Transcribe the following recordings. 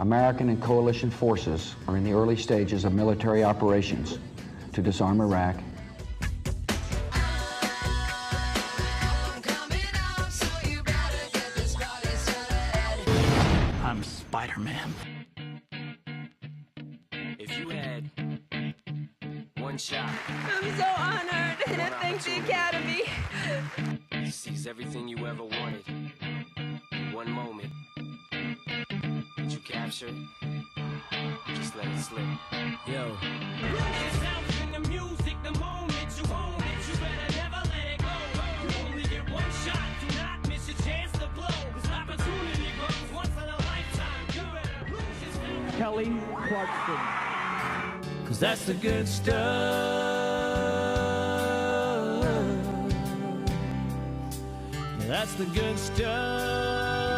American and coalition forces are in the early stages of military operations to disarm Iraq. I'm Spider-Man. If you had one shot, I'm so honored to thank the Academy. to seize everything you ever wanted, one moment that you captured, just let it slip. Yo. In the music, the moment you own it, you better never let it go. You only get one shot, do not miss your chance to blow. This opportunity comes once in a lifetime. You better lose yourself. Kelly Clarkson. 'Cause that's the good stuff. Yeah, that's the good stuff.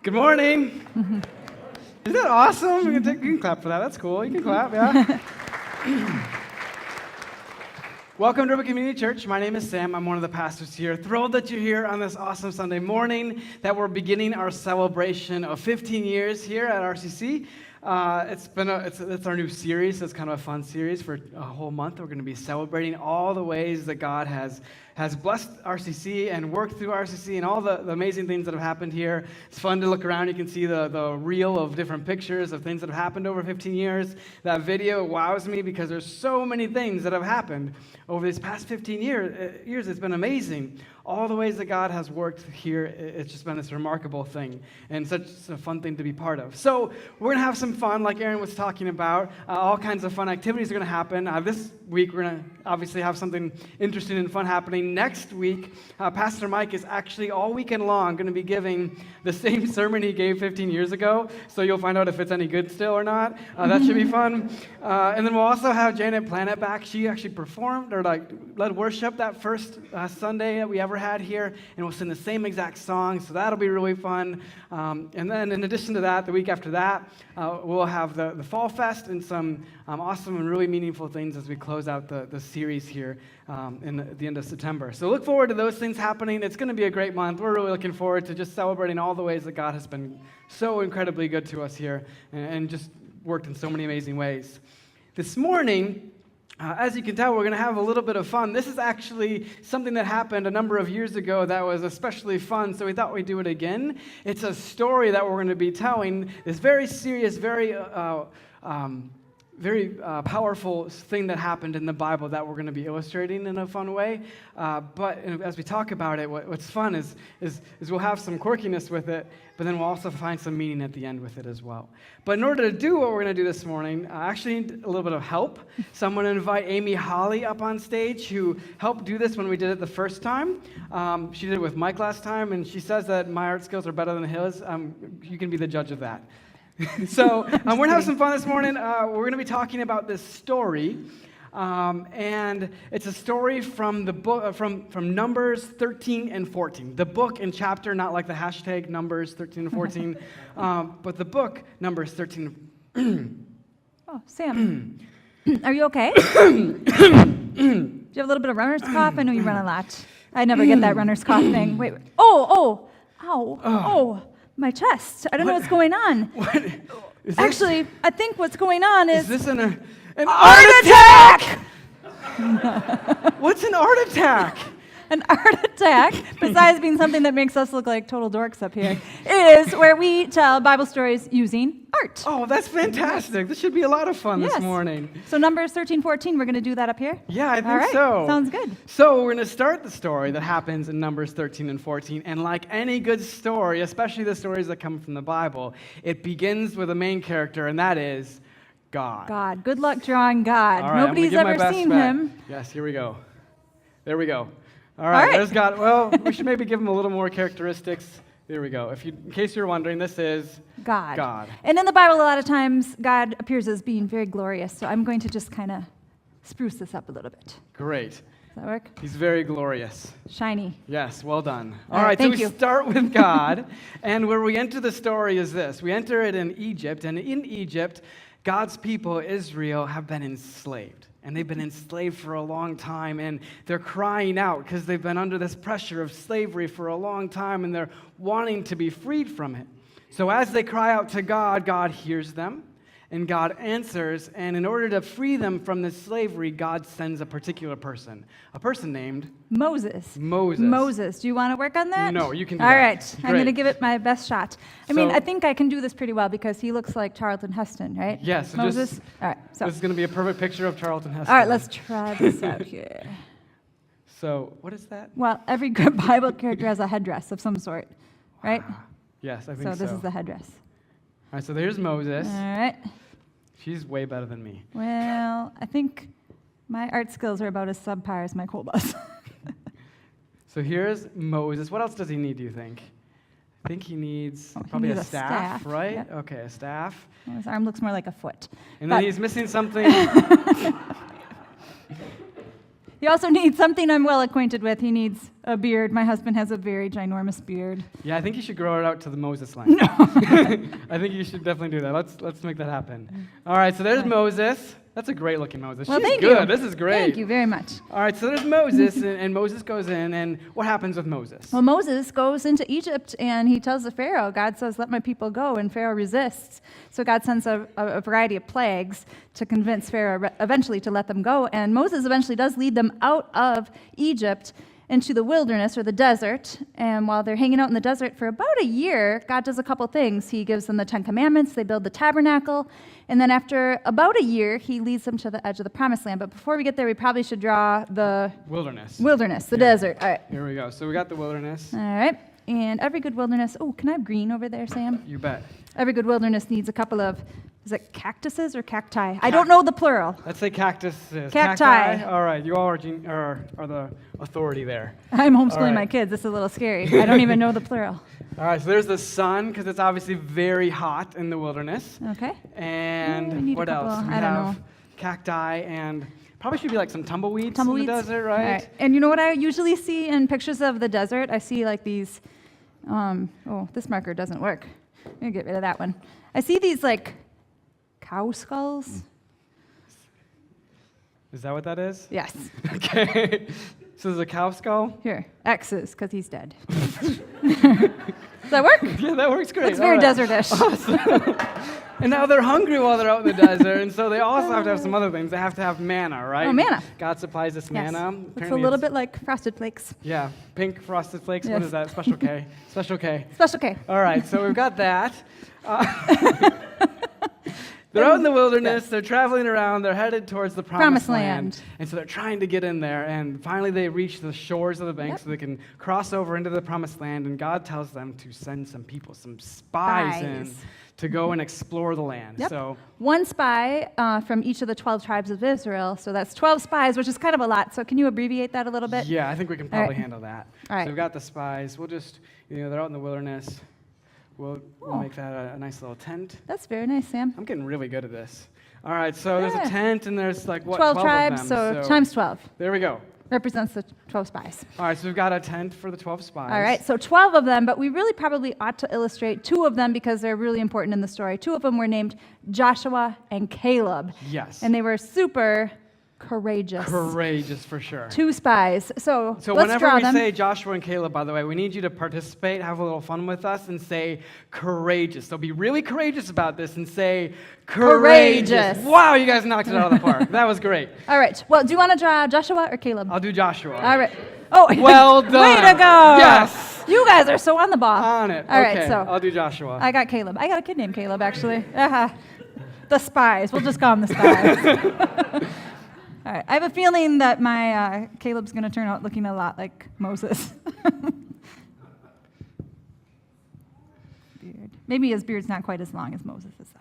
Good morning. Isn't that awesome? You can clap for that. That's cool. You can clap, yeah. Welcome to Urban Community Church. My name is Sam. I'm one of the pastors here. Thrilled that you're here on this awesome Sunday morning, that we're beginning our celebration of 15 years here at RCC. It's our new series. It's kind of a fun series for a whole month. We're going to be celebrating all the ways that God has blessed RCC and worked through RCC and all the amazing things that have happened here. It's fun to look around. You can see the reel of different pictures of things that have happened over 15 years. That video wows me because there's so many things that have happened over these past 15 years. It's been amazing. All the ways that God has worked here, it's just been this remarkable thing and such a fun thing to be part of. So we're going to have some fun, like Aaron was talking about. All kinds of fun activities are going to happen. This week, we're going to obviously have something interesting and fun happening. Next week, Pastor Mike is actually all weekend long going to be giving the same sermon he gave 15 years ago, so you'll find out if it's any good still or not. That should be fun. And then we'll also have Janet Planet back. She actually performed or led worship that first Sunday that we ever had here, and we'll sing the same exact song, so that'll be really fun. And then in addition to that, the week after that, we'll have the Fall Fest and some awesome and really meaningful things as we close out the series here in the end of September. So look forward to those things happening. It's going to be a great month. We're really looking forward to just celebrating all the ways that God has been so incredibly good to us here and just worked in so many amazing ways. This morning, as you can tell, we're going to have a little bit of fun. This is actually something that happened a number of years ago that was especially fun, so we thought we'd do it again. It's a story that we're going to be telling, this very serious, very powerful thing that happened in the Bible that we're going to be illustrating in a fun way. But as we talk about it, what's fun is we'll have some quirkiness with it, but then we'll also find some meaning at the end with it as well. But in order to do what we're going to do this morning, I actually need a little bit of help. So I'm going to invite Amy Holley up on stage, who helped do this when we did it the first time. She did it with Mike last time, and she says that my art skills are better than his. You can be the judge of that. So we're going to have some fun this morning. We're going to be talking about this story, and it's a story from the book from Numbers 13 and 14. The book and chapter, not like the hashtag Numbers 13 and 14, but the book Numbers 13. Oh, Sam, are you okay? Do you have a little bit of runner's cough? I know you run a lot. I never get that runner's cough thing. Wait. Oh. My chest. I don't know what's going on. What? Actually, I think what's going on is... Is this an art attack! What's an art attack? An art attack, besides being something that makes us look like total dorks up here, is where we tell Bible stories using art. Oh, that's fantastic. This should be a lot of fun this morning. So Numbers 13, 14, we're going to do that up here? Yeah, I think All right. so. Sounds good. So we're going to start the story that happens in Numbers 13 and 14. And like any good story, especially the stories that come from the Bible, it begins with a main character, and that is God. God. Good luck drawing God. All right, I'm gonna Nobody's give my ever best seen bet. him. Yes, here we go. There we go. All right, there's God. Well, we should maybe give him a little more characteristics. There we go. In case you're wondering, this is God. God. And in the Bible, a lot of times, God appears as being very glorious. So I'm going to just kind of spruce this up a little bit. Great. Does that work? He's very glorious. Shiny. Yes, well done. All All right, right, so thank we you. start with God, and where we enter the story is this. We enter it in Egypt, and in Egypt, God's people, Israel, have been enslaved. And they've been enslaved for a long time, and they're crying out because they've been under this pressure of slavery for a long time, and they're wanting to be freed from it. So as they cry out to God, God hears them, and God answers, and in order to free them from this slavery, God sends a particular person, a person named Moses. Moses. Do you want to work on that? No, you can do All that. right. I'm Great. going to give it my best shot. I mean, So- I think I can do this pretty well because he looks like Charlton Heston, right? Yes. so Moses? just- All right. So, This is going to be a perfect picture of Charlton Heston. all right, let's try this out here. So, what is that? Well, every good Bible character has a headdress of some sort, right? Yes, I think So so. this is the headdress. All right, so there's Moses. All right. She's way better than me. Well, I think my art skills are about as subpar as my cool bus. So here's Moses. What else does he need, do you think? I think he needs He probably needs a staff, right? Yep. Okay, a staff. Well, his arm looks more like a foot. And then But- he's missing something. He also needs something I'm well acquainted with. He needs a beard. My husband has a very ginormous beard. Yeah, I think you should grow it out to the Moses line. No. I think you should definitely do that. Let's make that happen. All right, so there's Moses. That's a great looking Moses. Well, She's thank good. you. This is great. Thank you very much. All right, so there's Moses, and Moses goes in, and what happens with Moses? Well, Moses goes into Egypt and he tells the Pharaoh, God says, let my people go, and Pharaoh resists. So God sends a variety of plagues to convince Pharaoh eventually to let them go, and Moses eventually does lead them out of Egypt into the wilderness or the desert. And while they're hanging out in the desert for about a year, God does a couple things. He gives them the 10 Commandments, they build the tabernacle, and then after about a year, he leads them to the edge of the promised land. But before we get there, we probably should draw the Wilderness. the desert. All right. Here we go. So we got the wilderness. All right. And every good wilderness, oh, can I have green over there, Sam? You bet. Every good wilderness needs a couple of, is it cactuses or cacti? I don't know the plural. Let's say cactuses. Cacti. All right, you all are the authority there. I'm homeschooling All right. my kids. This is a little scary. I don't even know the plural. All right, so there's the sun, because it's obviously very hot in the wilderness. Okay. And we need a what couple, else? We I don't have know. cacti, and probably should be like some tumbleweeds, Tumbleweeds. in the desert, All right? And you know what I usually see in pictures of the desert? I see like these, oh, this marker doesn't work. I'm going to get rid of that one. I see these like cow skulls. Is that what that is? Yes. Okay. So there's a cow skull? Here, X's, because he's dead. Does that work? Yeah, that works great. It's very All right. desert-ish. And now they're hungry while they're out in the desert, and so they also have to have some other things. They have to have manna, right? Oh, manna. God supplies this Yes. manna. Looks a Apparently little it's- bit like Frosted Flakes. Yeah, pink frosted flakes. What Yes. is that? Special K. Special K. Special K. All right, so we've got that. They're out in the wilderness. They're traveling around. They're headed towards the promised land. And so they're trying to get in there. And finally, they reach the shores of the bank so they can cross over into the promised land. And God tells them to send some people, some spies in to go and explore the land. Yep. So One spy from each of the 12 tribes of Israel. So that's 12 spies, which is kind of a lot. So can you abbreviate that a little bit? yeah, I think we can All right. probably handle that. All right. So we've got the spies. We'll just, they're out in the wilderness. We'll Oh. make that a nice little tent. That's very nice, Sam. I'm getting really good at this. All right, so there's Yeah. a tent, and there's like, what, 12 of tribes, them. so times 12 There we go. represents the 12 spies. All right, so we've got a tent for the 12 spies. All right, so 12 of them, but we really probably ought to illustrate 2 of them because they're really important in the story. 2 of them were named Joshua and Caleb. Yes. And they were super courageous. Courageous for sure. 2 spies. So let's whenever draw we them. say Joshua and Caleb, by the way, we need you to participate, have a little fun with us, and say courageous. So be really courageous about this and say courageous. Courageous. Wow, you guys knocked it out of the park. That was great. All right. Well, do you want to draw Joshua or Caleb? I'll do Joshua. All right. Oh, well done. Way to go. Yes. You guys are so on the ball. On it. All right, Okay, so I'll do Joshua. I got Caleb. I got a kid named Caleb, actually. The spies. We'll just call them the spies. All right. I have a feeling that my Caleb's going to turn out looking a lot like Moses. Beard. Maybe his beard's not quite as long as Moses's, though.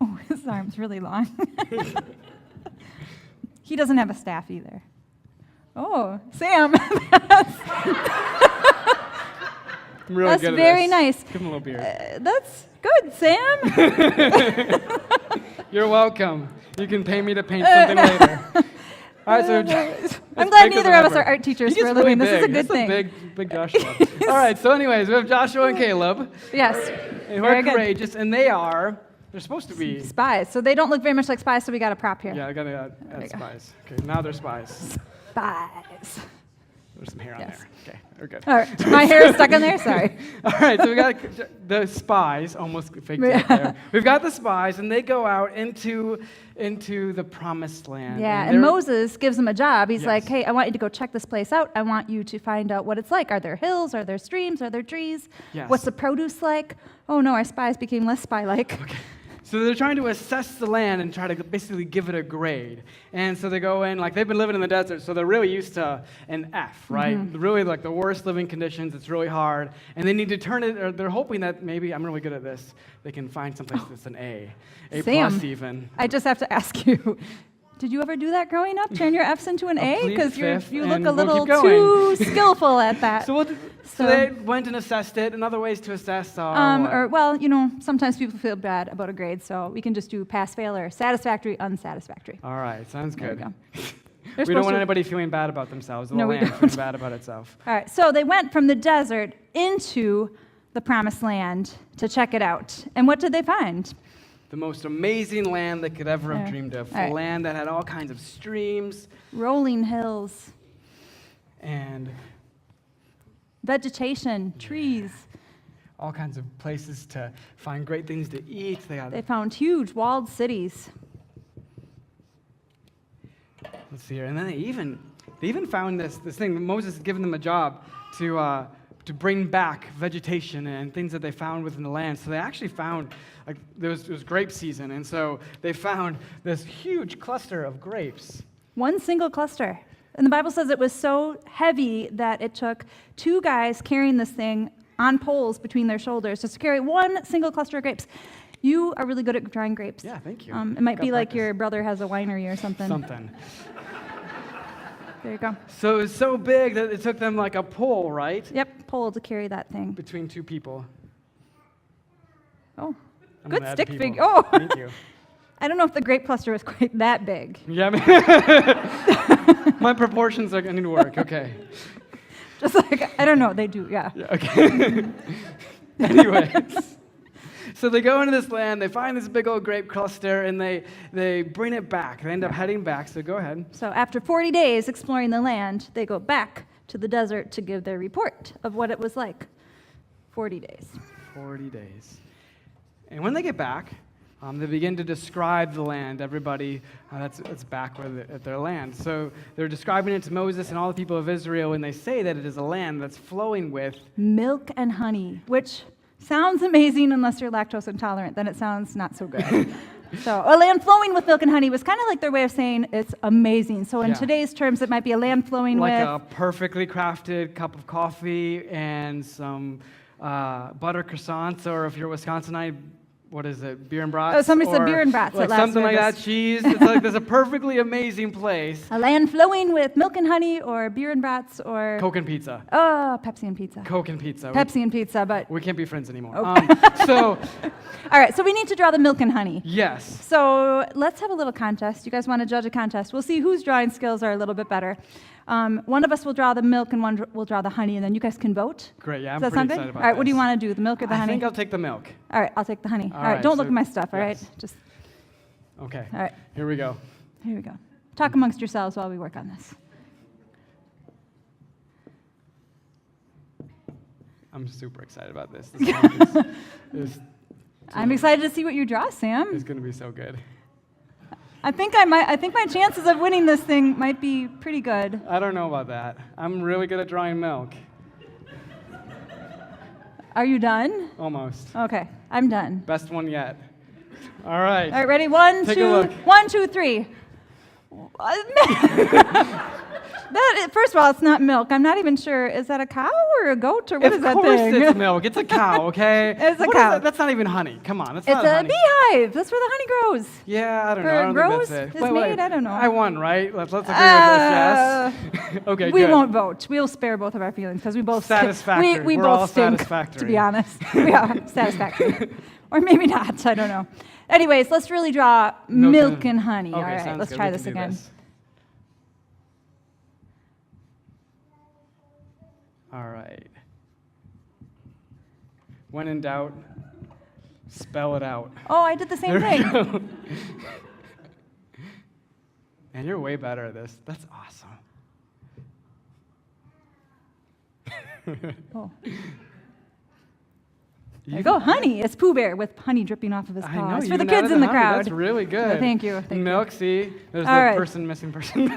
Oh, his arm's really long. He doesn't have a staff either. Oh, Sam. I'm really That's good at very this. nice. Give him a little beard. That's good, Sam. You're welcome. You can pay me to paint something later. All right, so I'm glad neither of us are art teachers for a living. This is a good thing. Big Joshua. All right, so anyways, we have Joshua and Caleb. Yes. Who Very are good. courageous, and they're supposed to be. Spies. So they don't look very much like spies, so we got a prop here. Yeah, I gotta add spies. Okay, now they're spies. Spies. There's some hair on Yes. there. Okay, we're good. All right. My hair is stuck in there? Sorry. All right, so we got the spies, almost faked it there. We've got the spies, and they go out into the promised land. Yeah, and Moses gives them a job. He's like, Yes. hey, I want you to go check this place out. I want you to find out what it's like. Are there hills? Are there streams? Are there trees? Yes. What's the produce like? Oh, no, our spies became less spy-like. Okay. So they're trying to assess the land and try to basically give it a grade. And so they go in, like they've been living in the desert, so they're really used to an F, right? Really like the worst living conditions, it's really hard. And they need to turn it, or they're hoping that maybe, I'm really good at this, they can find something that's an A Sam, plus even. I just have to ask you, did you ever do that growing up? Turn your F's into an A? Plead Because fifth, you look and a we'll little keep too going. skillful at that. So they went and assessed it, and other ways to assess Or, well, you know, sometimes people feel bad about a grade, so we can just do pass, fail, or satisfactory, unsatisfactory. All right, sounds There good. we go. We don't want anybody feeling bad about themselves. The No, we land don't. feeling bad about itself. All right, so they went from the desert into the promised land to check it out. And what did they find? The most amazing land they could ever have Yeah. dreamed of. All right. A land that had all kinds of streams Rolling hills, and vegetation, trees. all kinds of places to find great things to eat. They found huge walled cities. Let's see here. And then they even found this thing. Moses had given them a job to bring back vegetation and things that they found within the land. So they actually found, like, it was grape season, and so they found this huge cluster of grapes. One single cluster. And the Bible says it was so heavy that it took 2 guys carrying this thing on poles between their shoulders just to carry one single cluster of grapes. You are really good at drying grapes. Yeah, thank you. It might Got be like practice. your brother has a winery or something. Something. There you go. So it was so big that it took them like a pole, right? Yep, pole to carry that thing. Between 2 people. Oh, I'm good gonna add stick people. figure. Oh, Thank you. I don't know if the grape cluster was quite that big. Yeah, I mean, my proportions are going to work. Okay. Just like, I don't know, they do, yeah. Yeah, okay. Anyways, so they go into this land, they find this big old grape cluster, and they bring it back. They end up heading back, so go ahead. So after 40 days exploring the land, they go back to the desert to give their report of what it was like. 40 days. 40 days. And when they get back, they begin to describe the land. Everybody that's back at their land. So they're describing it to Moses and all the people of Israel, and they say that it is a land that's flowing with Milk and honey, which sounds amazing unless you're lactose intolerant. Then it sounds not so good. So a land flowing with milk and honey was kind of like their way of saying it's amazing. So in Yeah. today's terms, it might be a land flowing like with a perfectly crafted cup of coffee and some butter croissants, or if you're Wisconsinite, what is it, beer and brats? Oh, somebody said or beer and brats like at last something like that, service. cheese. It's like there's a perfectly amazing place. a land flowing with milk and honey or beer and brats or Coke and pizza. Pepsi and pizza. Coke and pizza. Pepsi and pizza, but We can't be friends anymore. Okay. So, all right, so we need to draw the milk and honey. yes. So let's have a little contest. You guys want to judge a contest? We'll see whose drawing skills are a little bit better. One of us will draw the milk and one will draw the honey, and then you guys can vote. Great, yeah, I'm Does that pretty sound good? excited about All right, what do you this. want to do, the milk or the I honey? think I'll take the milk. All right, I'll take the honey. All All right, right, don't look so- at my stuff, all right? yes. Just, Okay. all right, Here we go. here we go. Talk amongst yourselves while we work on this. I'm super excited about this. This one is I'm excited to see what you draw, Sam. going to be so good. I think my chances of winning this thing might be pretty good. I don't know about that. I'm really good at drawing milk. Are you done? Almost. Okay, I'm done. Best one yet. All right. All right, ready? One, Take a two, look. 1, 2, 3. First of all, it's not milk. I'm not even sure. Is that a cow or a goat or what is that thing? Of course it's milk. It's a cow, okay? It's a What is cow. that? That's not even honey. Come on, that's It's not a honey. beehive. That's where the honey grows. Yeah, I don't know. Or I don't grows? think that's it. Is made? I don't know. I won, right? Let's agree with this, yes? Okay, We good. won't vote. We'll spare both of our feelings because we both Satisfactory. We We're both all stink, satisfactory. to be honest. We are satisfactory. Or maybe not. I don't know. Anyways, let's really draw milk and honey. Okay, All right, sounds let's good. try We this can do again. this. All right. When in doubt, spell it out. Oh, I did the same There we thing. go. Man, you're way better at this. That's awesome. Oh. There you go, honey. It's Pooh Bear with honey dripping off of his I know, paws. you For the even added kids in the honey. crowd. That's really good. Thank you. Thank you. Milk, see? There's All the right. missing person.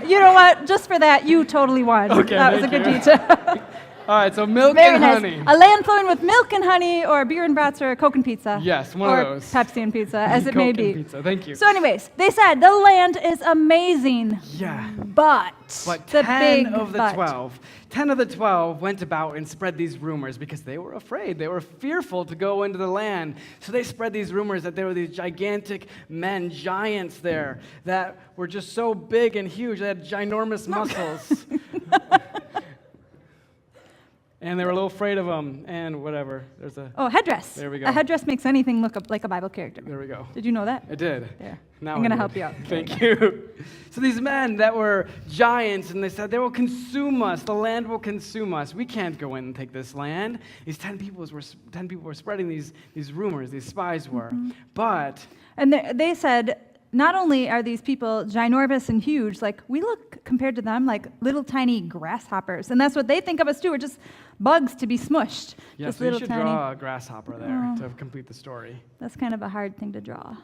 You know what? Just for that, you totally won. Okay, That was a thank good you. detail. All right, so milk Very and nice. honey. A land flowing with milk and honey, or beer and brats, or Coke and pizza. Yes, one or of those. Pepsi and pizza, as it Coke may and be. pizza. Thank you. So, anyways, they said the land is amazing, Yeah. but the 10 big of the but. 12, 10 of the 12 went about and spread these rumors because they were afraid. They were fearful to go into the land. So they spread these rumors that there were these gigantic men, giants there, that were just so big and huge. They had ginormous muscles. And they were a little afraid of them, and whatever. There's a. Oh, headdress. There we go. A headdress makes anything look like a Bible character. There we go. Did you know that? I did. There. Now I'm going to I help did. you out. Thank you. So these men that were giants, and they said, they will consume us. The land will consume us. We can't go in and take this land. These 10 people were spreading these rumors, these spies were. Mm-hmm. But And they said, not only are these people ginormous and huge, like we look compared to them like little tiny grasshoppers. And that's what they think of us too. We're just bugs to be smushed. yeah, just so you little should tiny. draw a grasshopper there to complete the story. That's kind of a hard thing to draw.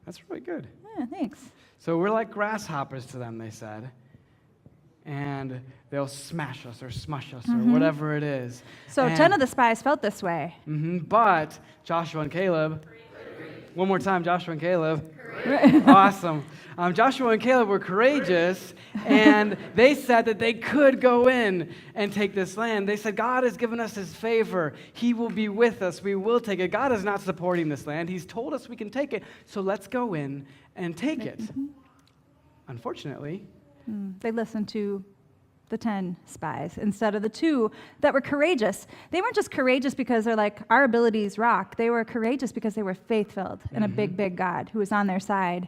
That's really good. Yeah, thanks. So we're like grasshoppers to them, they said. And they'll smash us or smush us or whatever it is. So 10 of the spies felt this way. But Joshua and Caleb, one more time, Joshua and Caleb. Awesome. Joshua and Caleb were courageous, and they said that they could go in and take this land. They said, God has given us his favor. He will be with us. We will take it. God is not supporting this land. He's told us we can take it, so let's go in and take it. Unfortunately, They listened to the 10 spies instead of the 2 that were courageous. They weren't just courageous because they're like, our abilities rock. They were courageous because they were faith-filled in a big, big God who was on their side.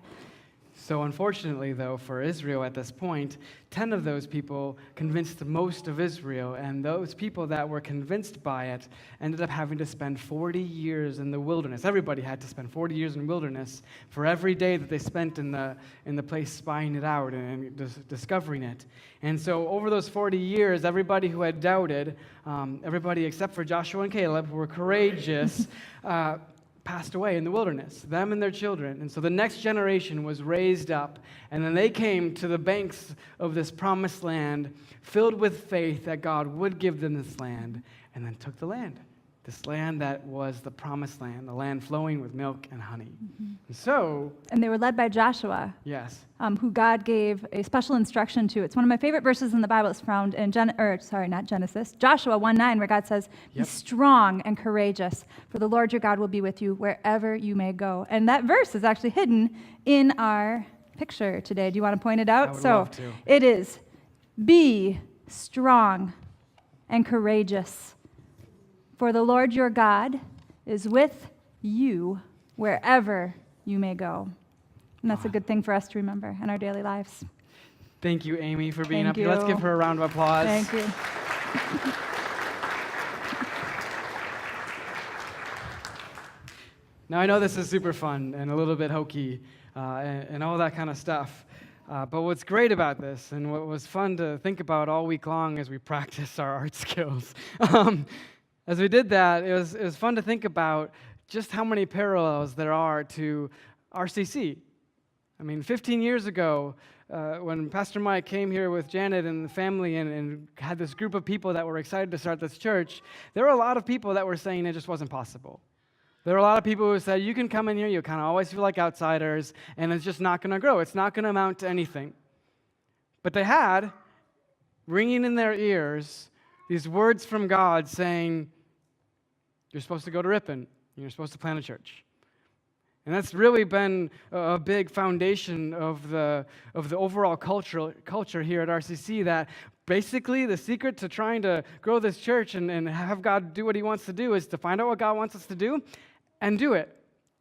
so unfortunately, though, for Israel at this point, 10 of those people convinced most of Israel, and those people that were convinced by it ended up having to spend 40 years in the wilderness. Everybody had to spend 40 years in wilderness for every day that they spent in the place spying it out and discovering it. And so over those 40 years, everybody who had doubted, everybody except for Joshua and Caleb, who were courageous, passed away in the wilderness, them and their children. And so the next generation was raised up, and then they came to the banks of this promised land, filled with faith that God would give them this land, and then took the land. This land that was the promised land, the land flowing with milk and honey. And so, And they were led by Joshua, yes, who God gave a special instruction to. It's one of my favorite verses in the Bible. It's found in Joshua 1:9, where God says, "Be Yep. strong and courageous, for the Lord your God will be with you wherever you may go." And that verse is actually hidden in our picture today. Do you want to point it out? I would love to. It is, "Be strong and courageous, for the Lord your God is with you wherever you may go." And that's a good thing for us to remember in our daily lives. thank you, Amy, for being Thank up here. Let's you. give her a round of applause. Thank you. Now, I know this is super fun and a little bit hokey and all that kind of stuff. But what's great about this, and what was fun to think about all week long as we practice our art skills, As we did that, it was fun to think about just how many parallels there are to RCC. I mean, 15 years ago, when Pastor Mike came here with Janet and the family and had this group of people that were excited to start this church, there were a lot of people that were saying it just wasn't possible. There were a lot of people who said, you can come in here, you kind of always feel like outsiders, and it's just not going to grow. It's not going to amount to anything. But they had, ringing in their ears, these words from God saying, you're supposed to go to Ripon, you're supposed to plant a church. And that's really been a big foundation of the overall culture here at RCC, that basically the secret to trying to grow this church and have God do what he wants to do is to find out what God wants us to do and do it.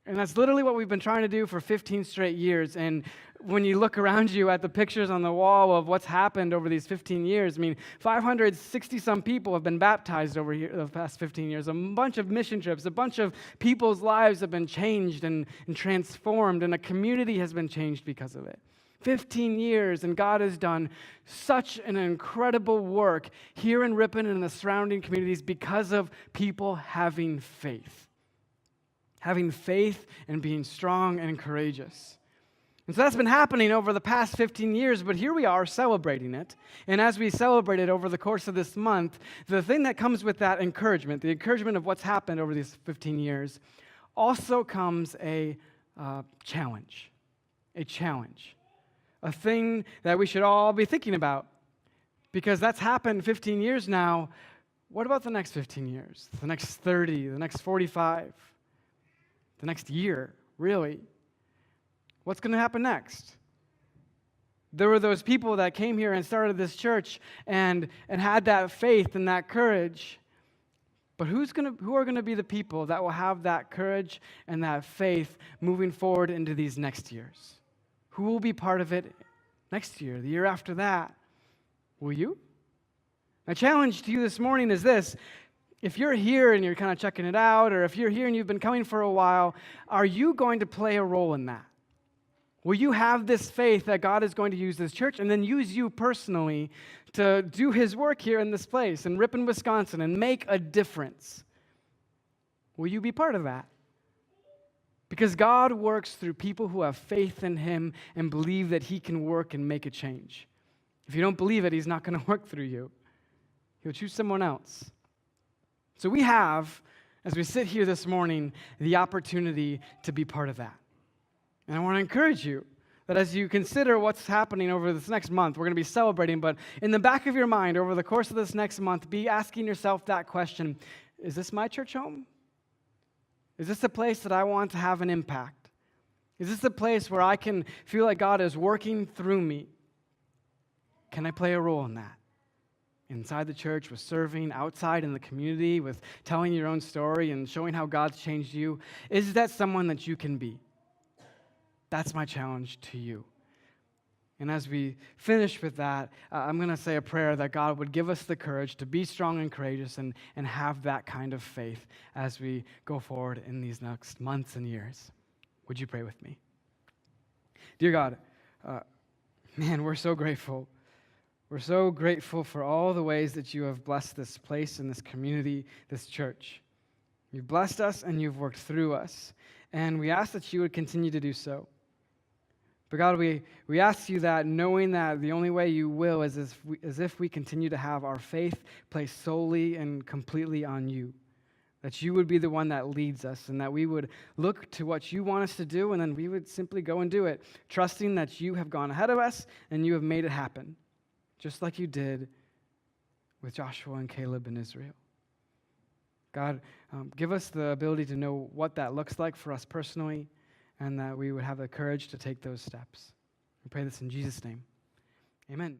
And that's literally what we've been trying to do for 15 straight years. And when you look around you at the pictures on the wall of what's happened over these 15 years, I mean, 560-some people have been baptized over here the past 15 years. A bunch of mission trips, a bunch of people's lives have been changed and transformed, and a community has been changed because of it. 15 years, and God has done such an incredible work here in Ripon and in the surrounding communities because of people having faith. Having faith and being strong and courageous. And so that's been happening over the past 15 years, but here we are celebrating it. And as we celebrate it over the course of this month, the thing that comes with that encouragement, the encouragement of what's happened over these 15 years, also comes a challenge. A challenge. A thing that we should all be thinking about. Because that's happened 15 years now. What about the next 15 years? The next 30, the next 45? The next year, really? What's going to happen next? There were those people that came here and started this church and had that faith and that courage. But who are going to be the people that will have that courage and that faith moving forward into these next years? Who will be part of it next year, the year after that? Will you? My challenge to you this morning is this. If you're here and you're kind of checking it out, or if you're here and you've been coming for a while, are you going to play a role in that? Will you have this faith that God is going to use this church and then use you personally to do his work here in this place, in Ripon, Wisconsin, and make a difference? Will you be part of that? Because God works through people who have faith in him and believe that he can work and make a change. If you don't believe it, he's not going to work through you. He'll choose someone else. So we have, as we sit here this morning, the opportunity to be part of that. And I want to encourage you that as you consider what's happening over this next month, we're going to be celebrating, but in the back of your mind, over the course of this next month, be asking yourself that question: is this my church home? Is this a place that I want to have an impact? Is this a place where I can feel like God is working through me? Can I play a role in that? Inside the church, with serving, outside in the community, with telling your own story and showing how God's changed you. Is that someone that you can be? That's my challenge to you. And as we finish with that, I'm going to say a prayer that God would give us the courage to be strong and courageous and have that kind of faith as we go forward in these next months and years. Would you pray with me? Dear God, man, we're so grateful. We're so grateful for all the ways that you have blessed this place and this community, this church. You've blessed us and you've worked through us. And we ask that you would continue to do so. But God, we ask you that, knowing that the only way you will is as if we continue to have our faith placed solely and completely on you. That you would be the one that leads us, and that we would look to what you want us to do, and then we would simply go and do it, trusting that you have gone ahead of us and you have made it happen, just like you did with Joshua and Caleb in Israel. God, give us the ability to know what that looks like for us personally, and that we would have the courage to take those steps. We pray this in Jesus' name. Amen.